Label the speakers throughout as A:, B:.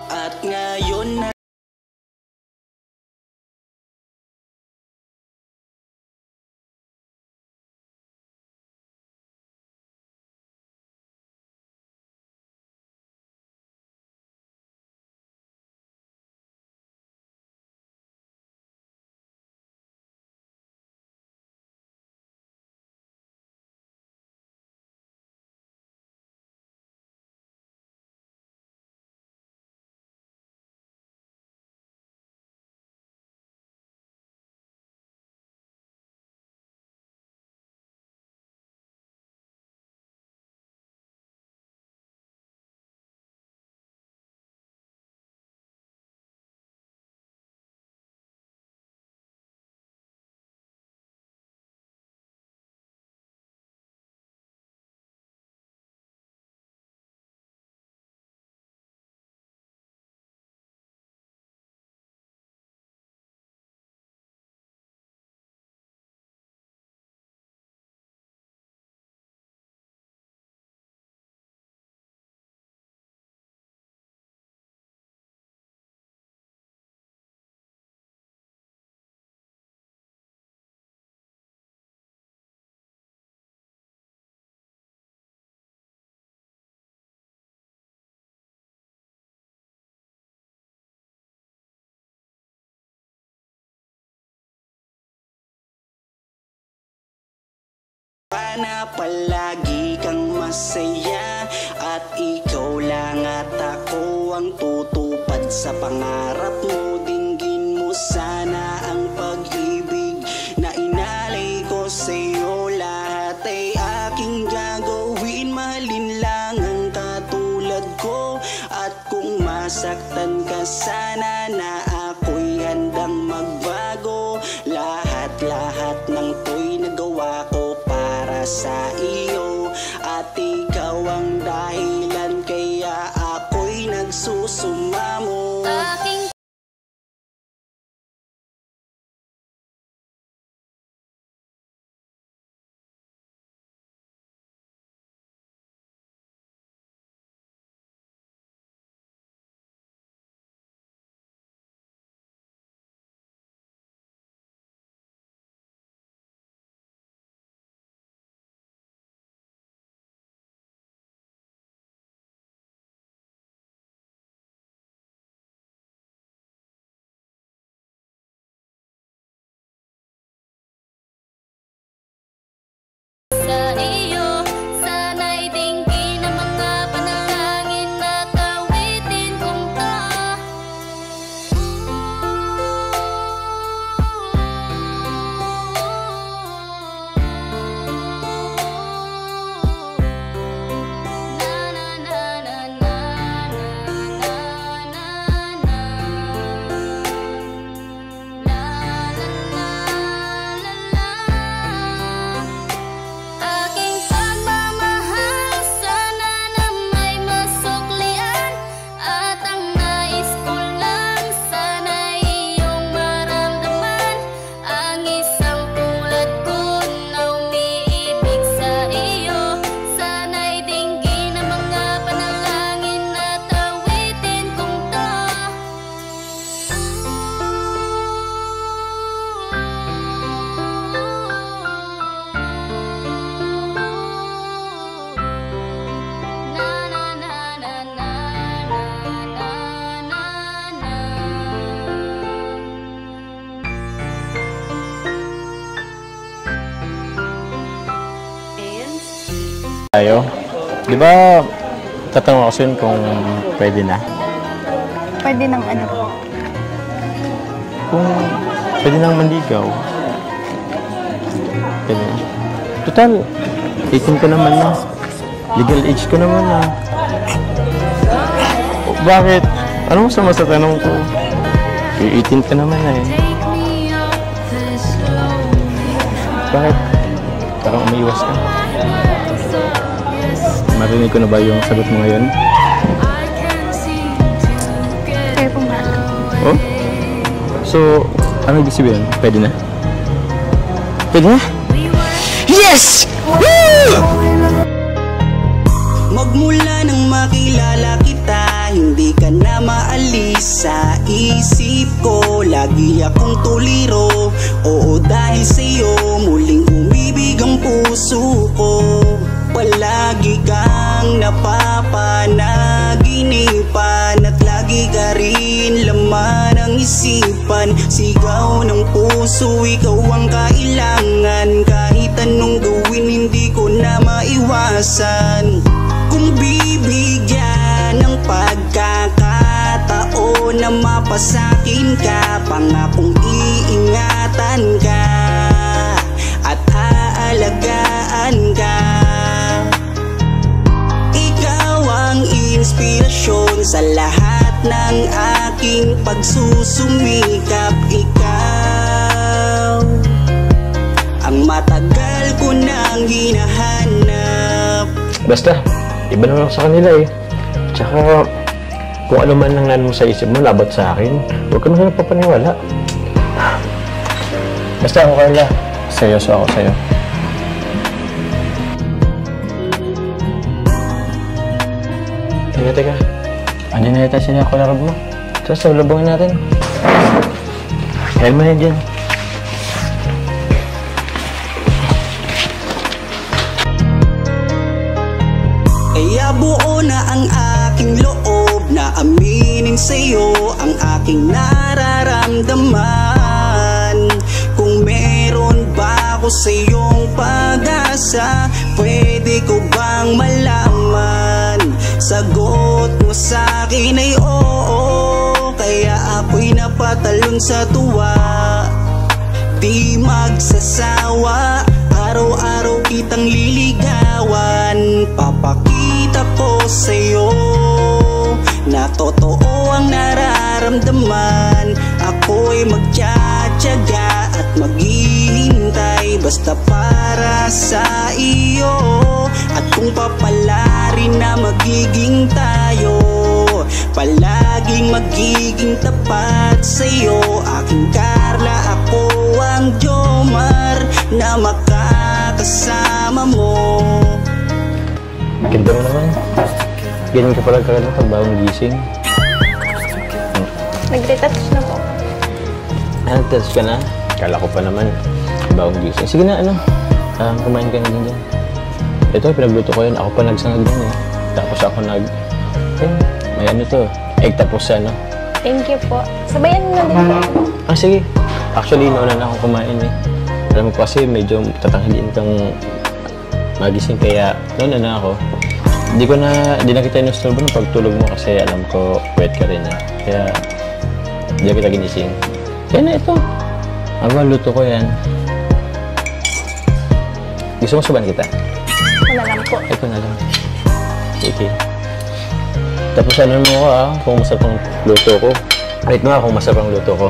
A: At ngayon na sana palagi kang masaya at ikaw lang at ako ang tutupad sa pangarap mo. Dinggin mo sana ang pag-ibig na inalay ko sa'yo. Lahat ay aking gagawin, mahalin lang ang katulad ko. At kung masaktan ka sana na ako'y handang magbago. Lahat ng to'y nagawa ko para sa iyo, at ikaw ang dahilan kaya ako'y nagsusumamo.
B: tayo. Di ba, tatanong ako sa'yo kung pwede na?
C: Pwede ng ano?
B: Kung pwede nang manligaw. Pwede na. Total, 18 ka naman na. Legal age ka naman na. Bakit? Anong masama sa tanong ko? 18 ka naman na eh. Bakit? Parang umiiwas ka. Marinig ko na ba yung sagot mo ngayon?
C: Kaya po nga.
B: Oh? So, ano ibig sabihin? Pwede na? Pwede na? Yes! Woo!
A: Magmula nang makilala kita, hindi ka na maalis sa isip ko. Lagi akong tuliro, oo dahil sa'yo muling umibig ang puso ko. Palagi kang napapanaginipan at lagi ka rin laman ng isipan. Sigaw ng puso, ikaw ang kailangan. Kahit anong gawin, hindi ko na maiwasan. Kung bibigyan ng pagkakataon na mapasakin ka, pangakong iingatan ka at aalagaan ka. Ikaw ang inspirasyon sa lahat ng aking pagsusumikap. Ikaw ang matagal ko nang hinahanap.
B: Basta, iba naman ako sa kanila eh. Tsaka, kung ano man ang mo sa isip mo, labat sa akin, huwag ka naman papaniwala. Basta ako, Carla. Seryoso ako sa'yo. Teka. Andiyan na yata sila kolarab mo. Tara, sabulabungin natin. Kaya mo yan dyan.
A: Kaya buo na ang aking loob na aminin sa'yo ang aking nararamdaman. Kung meron ba ako sa'yong pag-asa, pwede ko bang malaman? Sagot mo sa'kin ay oo, kaya ako'y napatalon sa tuwa. Di magsasawa, araw-araw kitang liligawan. Papakita ko sa'yo na totoo ang nararamdaman. Ako'y magtsatsaga at maghihintay basta para sa iyo. At kung papalarin na magiging tayo, palaging magiging tapat sa'yo. Aking Carla, ako ang Jomar na makakasama mo.
B: Ganda mo naman. Ganyan ka pala kagad pag bagong gising.
C: Nag-retouch na po.
B: Nag-retouch ka na? Kala ko pa naman. Bagong gising. Sige na, kumain ka na din dyan. Ito, pinagluto ko yun. Ako pa nagsangag din eh. Tapos ako may ano to, egg tapos ano.
C: Thank you po. Sabayan mo na din po.
B: Sige. Actually, nauna na akong kumain eh. Alam ko kasi medyo tatanghalin kang magising kaya nauna na ako. Di na kita inusturbo ng pagtulog mo kasi alam ko wet ka rin eh. Kaya di na kita ginising. Kaya na ito. Luto ko yan. Gusto mo suban kita?
C: Ito na lang po.
B: Ito na lang. Sige. Tapos ano mo ko kung masarap ang luto ko. Wait mo kung masarap ang luto ko.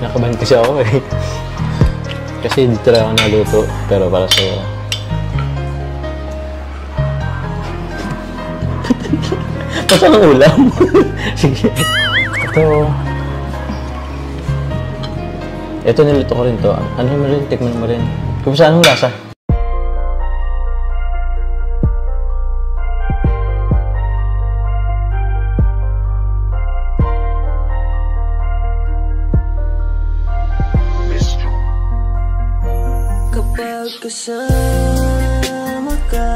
B: Nakabahan kasi ako eh. Kasi dito lang ako naluto, pero para sa'yo. Pasang ang ulam? Sige. Ito niluto ko rin to. Ano mo rin? Tikman mo rin. Kung saan ang lasa?
A: Kapag kasama ka,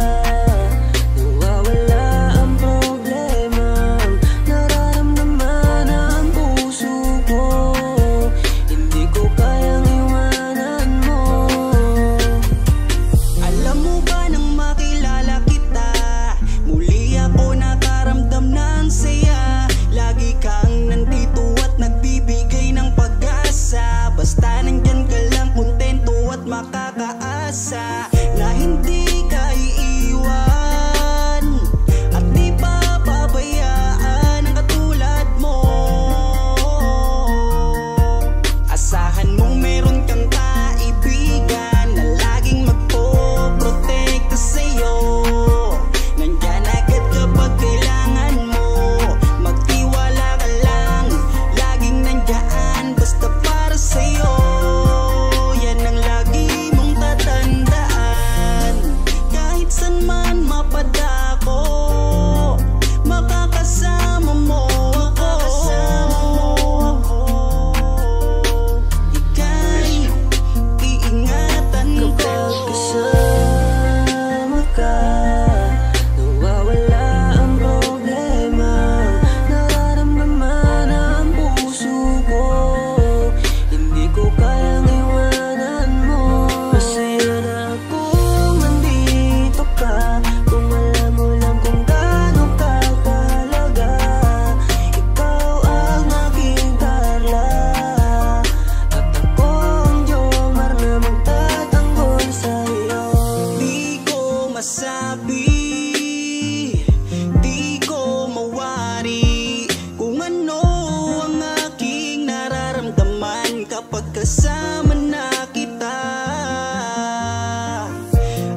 A: nawawala ang problema. Nararamdaman ang puso ko, hindi ko kayang iwanan mo. mapadako, makakasama mo ako. Ika'y iingatan ko.
D: Kapag kasama ka, nawawala ang problema. Nararamdaman ang puso ko, hindi ko kayang iwanan mo. Masaya na akong nandito ka, kung alam mo lang kung gaano ka kahalaga. Ikaw ang aking Carla, at ako ang Jomar na magtatanggol sa'yo.
A: Di ko masabi, di ko mawari kung ano ang aking nararamdaman kapag kasama na kita.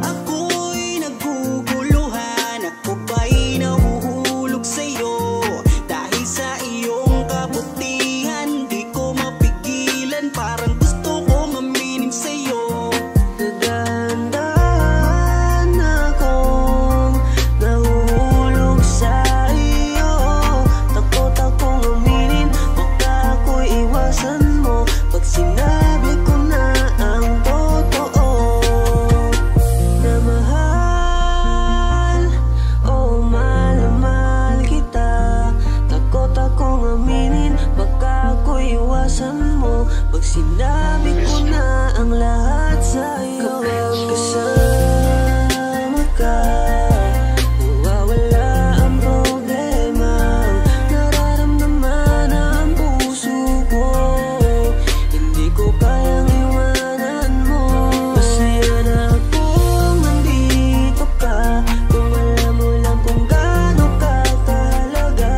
A: Ako'y naguguluhan, ako ba'y nahuhulog sa'yo. Dahil sa iyong kabutihan, di ko mapigilan, parang gusto kong aminin sa'yo.
D: Nagdahan akong nahuhulog sa iyo. Takot akong aminin, baka ako'y iwasan mo pag sinabi ko na ang totoo. Na mahal, oh mahal na mahal kita. Takot akong aminin, baka ako'y iwasan mo pag sinabi ko na ang lahat sa'yo. Kapag kasama ka, nawawala ang problema. Nararamdaman ang puso ko, hindi ko kayang iwanan mo. Masaya na akong nandito ka, kung alam mo lang kung gaano ka kahalaga.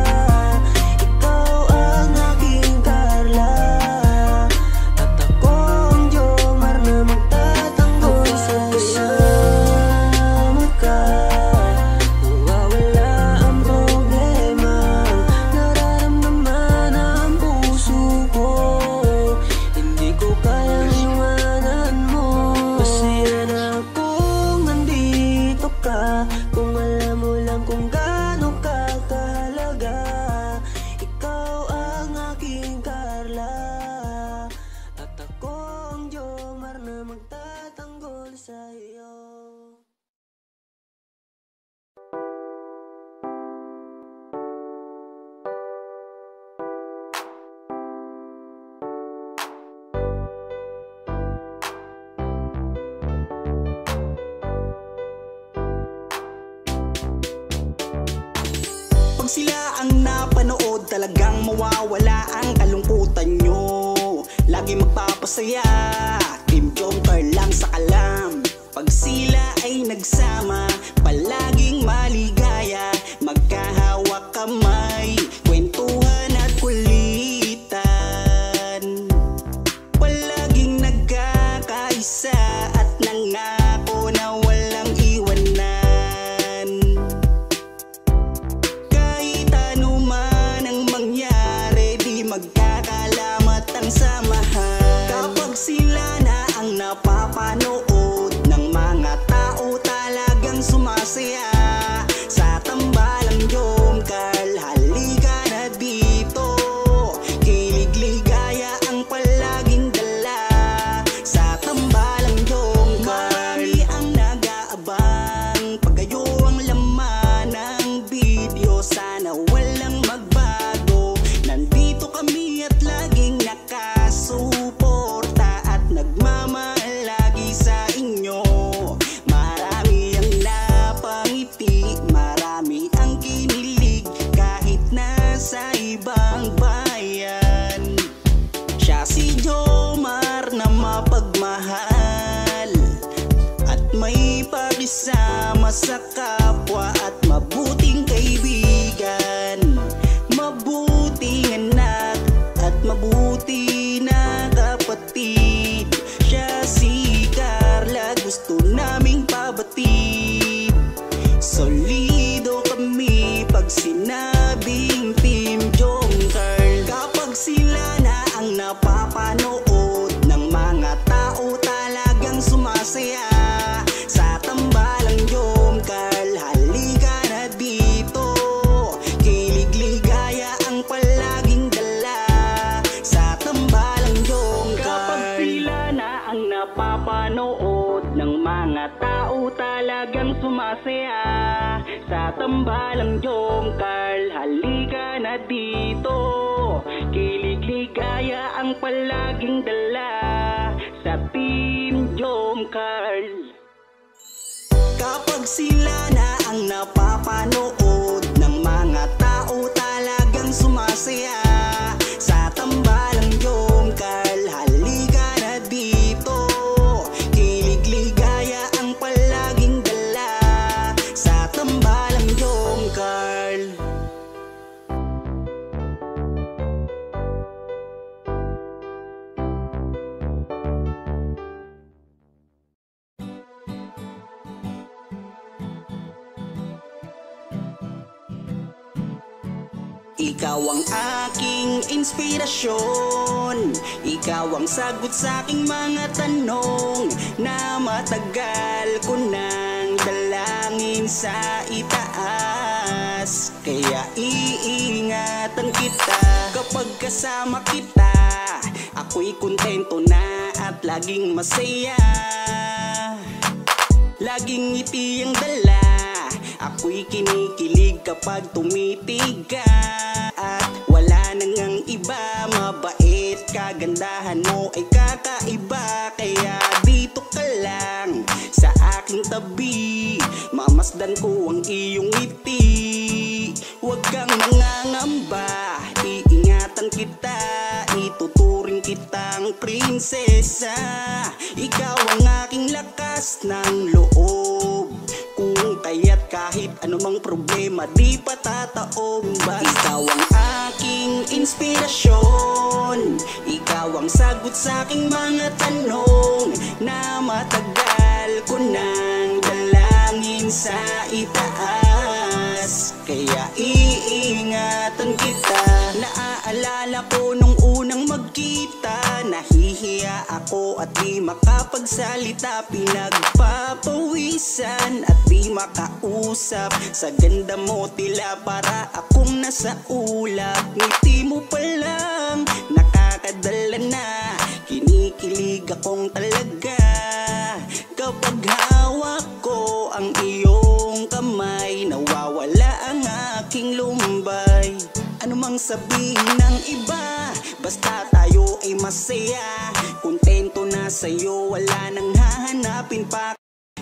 D: Ikaw ang aking Carla, at ako ang Jomar na magtatanggol sa'yo. Kasama ka, nawawala ang problema. Nararamdaman ang puso ko, hindi ko kayang iwanan mo. Masaya na akong nandito ka, kung alam mo lang kung gaano ka kahalaga. Ikaw ang aking Carla, at ako ang Jomar na magtatanggol sa'yo.
A: Pag sila ang napanood, talagang mawawala ang kalungkutan nyo. Lagi magpapasaya, Team Jomcar lang sa kalam. Pag sila ay nagsama, palaging maligaya. Magkahawak kamay, kwentuhan at kulitan. Palaging nagkakaisa at nangako na walang iwanan. Kahit ano man ang mangyari, di magkakalamat ang samahan. Kapag sila na ang napapanood ng mga tao, talagang sumasaya sa tambalang Jomcar. Halika na dito, kilig-ligaya ang palaging dala sa tambalang Jomcar. Marami ang nag-aabang pag kayo ang laman ng video. Sana walang magbago, nandito kami at laging nakasuporta at nagmamahal lagi sa inyo. Marami ang napangiti sumasaya sa tambalang Jom Carl. Halika na dito, kilig ligaya ang palaging dala sa Team Jom Carl. Kapag sila na ang napapanood ng mga tao talagang sumasaya sa tambalang Jom Carl. Halika na dito, kilig ligaya ang palaging dala sa tambalang Jom Carl. Ikaw ang aking inspirasyon, ikaw ang sagot sa aking mga tanong na matagal ko nang dalangin sa itaas. Kaya iingatan kita kapag kasama kita, ako'y kontento na at laging masaya. Laging ngiti ang dala, ako'y kinikilig kapag tumitig ka. At wala nang ang iba, mabait, kagandahan mo ay kakaiba. Kaya dito ka lang sa aking tabi, mamasdan ko ang iyong ngiti. Huwag kang nangangamba, iingatan kita, ituturing kitang prinsesa. Ikaw ang aking lakas ng loob, kung kaya't kahit anumang problema di patataob. Ikaw ang aking inspirasyon, ikaw ang sagot sa aking mga tanong na matagal ko nang dalangin sa itaas. Kaya iingatan kita. Naaalala ko nung unang magkita, nahihiya ako at di makapagsalita. Pinagpapawisan at di makausap, sa ganda mo tila para akong nasa ulap. Ngiti mo pa lang nakakadala na, kinikilig akong talaga. Kapag hawak ko ang iyong kamay, nawawala ang aking lumbay. Ano mang sabihin ng iba, basta tayo ay masaya. Kontento na sa'yo, wala nang hahanapin pa.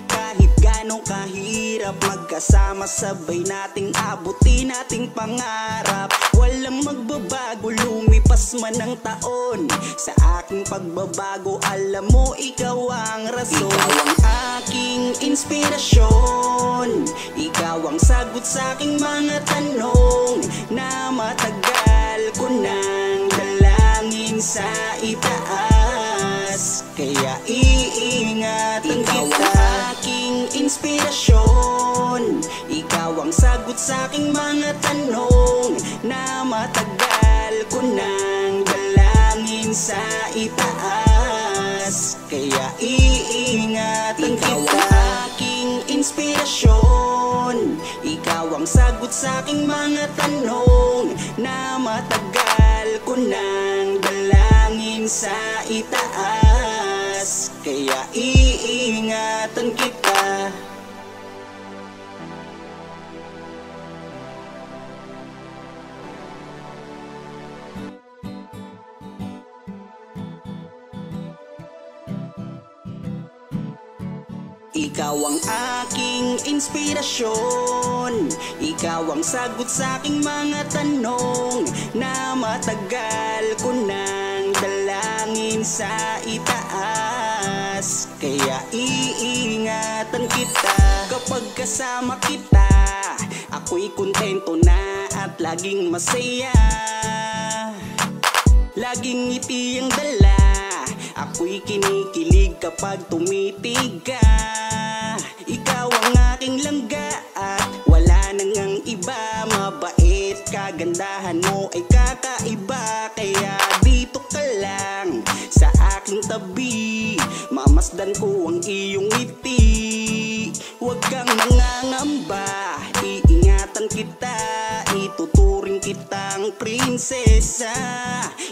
A: Kahit ganong kahirap, magkasama sabay nating abutin nating pangarap. Walang magbabago, lumipas man ang taon, sa aking pagbabago alam mo ikaw ang rason. Ikaw ang aking inspirasyon, ikaw ang sagot sa aking mga tanong na matagal ko nang dalangin sa itaas. Kaya iingatan kita. Ikaw ang aking inspirasyon, ikaw ang sagot sa aking mga tanong na matagal ko nang dalangin sa itaas. Kaya iingatan kita. Ikaw ang aking inspirasyon, ikaw ang sagot sa aking mga tanong na matagal ko nang dalangin sa itaas. Kaya iingatan kita. Ikaw ang aking inspirasyon, ikaw ang sagot sa aking mga tanong na matagal ko nang dalangin sa itaas. Kaya iingatan kita kapag kasama kita, ako'y kontento na at laging masaya. Laging ngiti ang dala, ako'y kinikilig kapag tumitig ka. Ikaw ang aking langga at wala nang ang iba, mabait, kagandahan mo ay kakaiba. Kaya dito ka lang sa aking tabi, mamasdan ko ang iyong ngiti. Huwag kang nangangamba, iingatan kita, ituturing kitang prinsesa.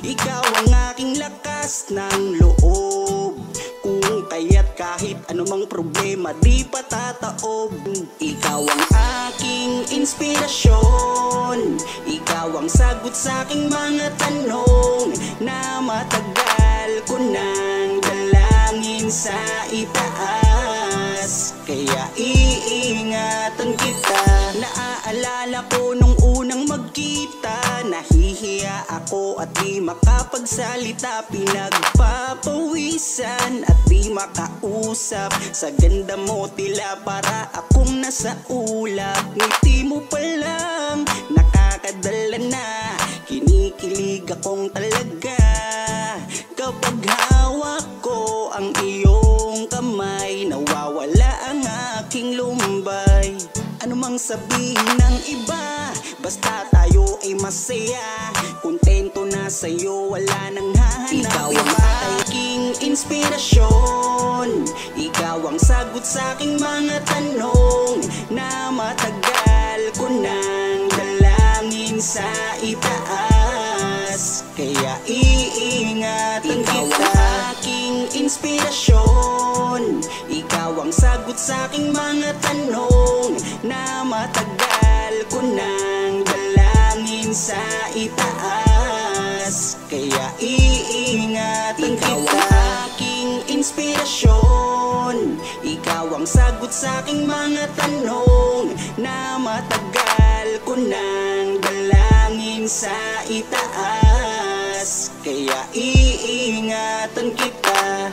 A: Ikaw ang aking lakas ng loob, kung kaya't kahit ano namang problema di patataob. Ikaw ang aking inspirasyon, ikaw ang sagot sa aking mga tanong na matagal ko nang dalangin sa itaas. Kaya iingatan kita. Naaalala ko nung unang magkita, nahihiya ako at di makapagsalita. Pinagpapawisan at di makausap. Sa ganda mo tila para akong nasa ulap. Ngiti mo pa lang nakakadala na, kinikilig akong talaga. Kapag hawak ko ang iyong kamay, nawawala ang aking lumbay. Ano mang sabihin ng iba, basta tayo ay masaya. Kontento na sa'yo, wala nang hahanap. Ikaw ang aking inspirasyon, ikaw ang sagot sa aking mga tanong na matagal ko nang dalangin sa itaas. Kaya iingatan kita. Ikaw ang aking inspirasyon, ikaw ang sagot sa aking mga tanong na matagal ko nang dalangin sa itaas. Kaya iingatan kita. Ikaw ang aking inspirasyon, ikaw ang sagot sa aking mga tanong na matagal ko nang dalangin sa itaas. Kaya iingatan kita.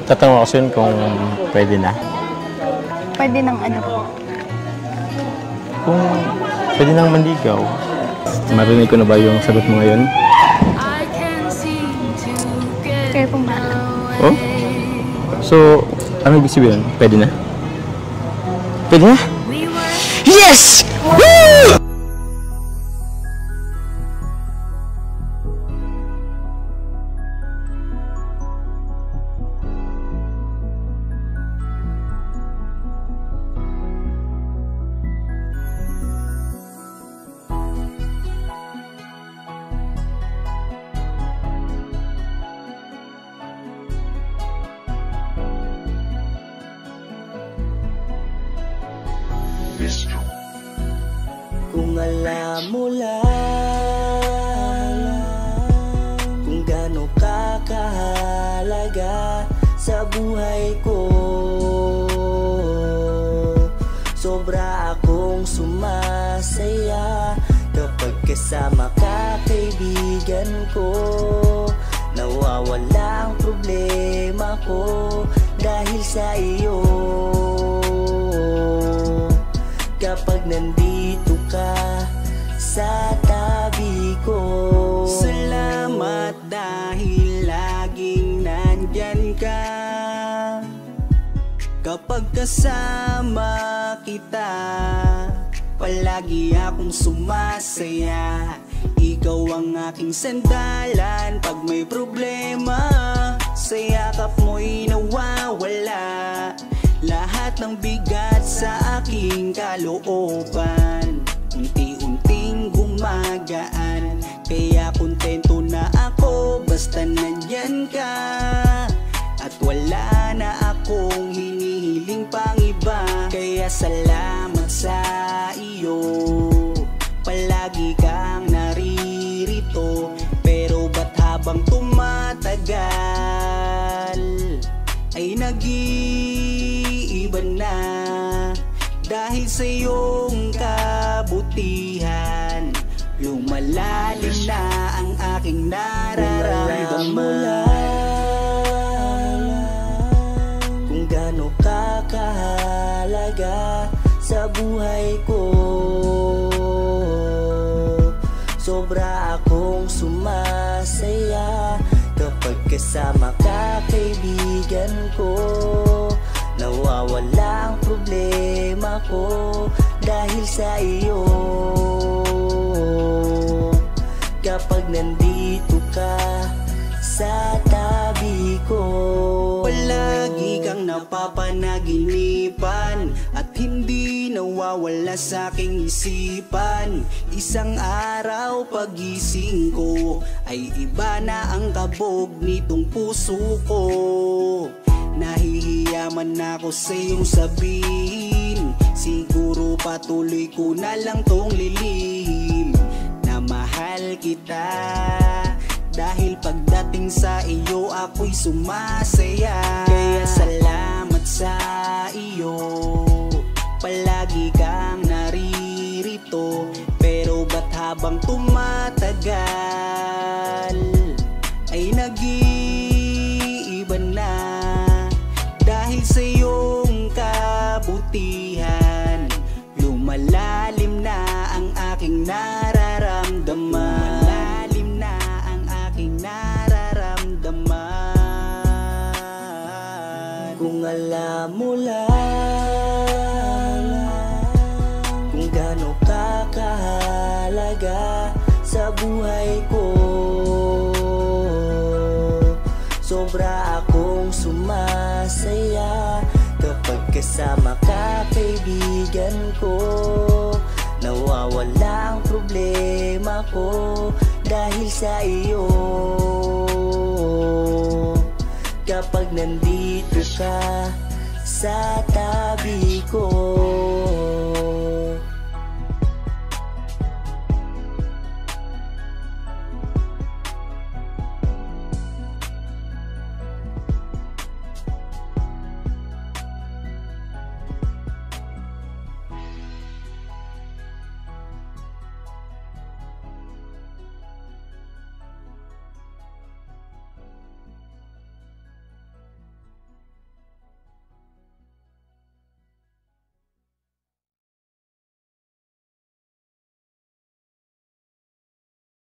B: Tatanong ako sa'yo kung pwede na.
C: Pwede ng ano po?
B: Kung pwede nang manligaw. Marinig ko na ba yung sagot mo ngayon?
C: Kayo pong bahala.
B: Oh? So, ano ibig sabihin? Pwede na? Pwede na? Yes! Woo!
D: Kung alam mo lang kung gaano ka kahalaga sa buhay ko, sobra akong sumasaya kapag kasama ka, kaibigan ko. Nawawala ang problema ko dahil sa iyo. Kapag nandito ka sa tabi ko,
A: salamat dahil laging nandyan ka. Kapag kasama kita, palagi akong sumasaya. Ikaw ang aking sandalan pag may problema. Sa yakap mo'y nawawala lahat ng bigat sa aking kalooban. Unti-unting gumagaan, kaya kontento na ako basta nandyan ka. At wala na akong hinihiling pang iba. Kaya salamat sa iyo, palagi kang naririto. Pero ba't habang tumatagal ay nag-iiba na? Dahil sa iyong kabutihan, lumalalim na ang aking nararamdaman.
D: Kung gaano ka kahalaga sa buhay ko, sobra akong sumasaya kapag kasama ka, kaibigan ko. Nawawala ang problema ko dahil sa iyo. Kapag nandito ka sa tabi ko,
A: Palagi kang napapanaginipan at hindi nawawala sa aking isipan. Isang araw pagising ko ay iba na ang kabog nitong puso ko. Nahihiyaman ako sa iyong sabihin, siguro patuloy ko na lang tong lilihim na mahal kita. Dahil pagdating sa iyo ako'y sumasaya. Kaya salamat sa iyo, palagi kang naririto. Pero ba't habang tumatagal ay nag-iiba na? Dahil sa iyong kabutihan, lumalalim na ang aking nararamdaman.
D: Kung alam mo lang kung gaano ka kahalaga sa buhay ko, sobra akong sumasaya kapag kasama ka, kaibigan ko. Nawawala ang problema ko dahil sa iyo. Kapag nandito ka sa tabi ko,